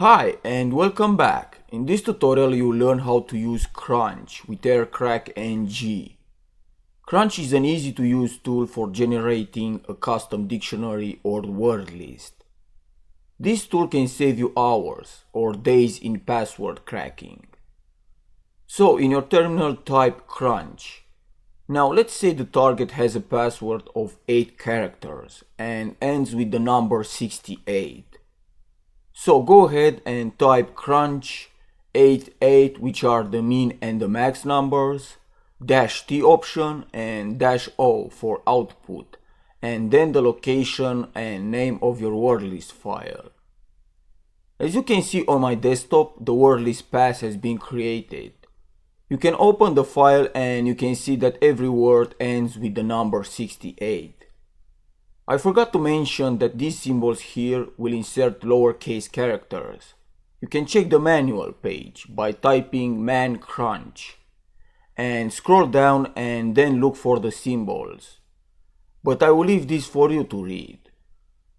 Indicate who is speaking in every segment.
Speaker 1: Hi and welcome back. In this tutorial you will learn how to use Crunch with Aircrack NG. Crunch is an easy to use tool for generating a custom dictionary or word list. This tool can save you hours or days in password cracking. So in your terminal type Crunch. Now let's say the target has a password of 8 characters and ends with the number 68. So go ahead and type crunch 88, which are the min and the max numbers, -t option and -o for output, and then the location and name of your wordlist file. As you can see on my desktop, the wordlist path has been created. You can open the file and you can see that every word ends with the number 68. I forgot to mention that these symbols here will insert lowercase characters. You can check the manual page by typing man crunch and scroll down and then look for the symbols. But I will leave this for you to read.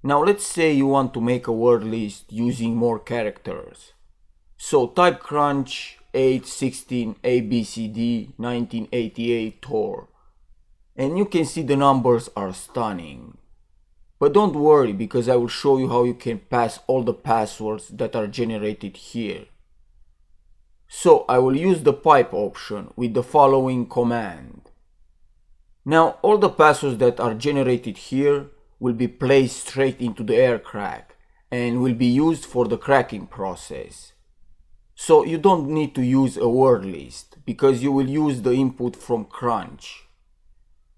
Speaker 1: Now let's say you want to make a word list using more characters. So type crunch 816 ABCD 1988 Tor and you can see the numbers are stunning. But don't worry, because I will show you how you can pass all the passwords that are generated here. So I will use the pipe option with the following command. Now all the passwords that are generated here will be placed straight into the Aircrack and will be used for the cracking process. So you don't need to use a word list because you will use the input from Crunch.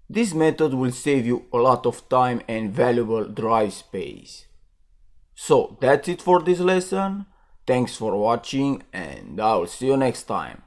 Speaker 1: This method will save you a lot of time and valuable drive space. So that's it for this lesson. Thanks for watching and I'll see you next time.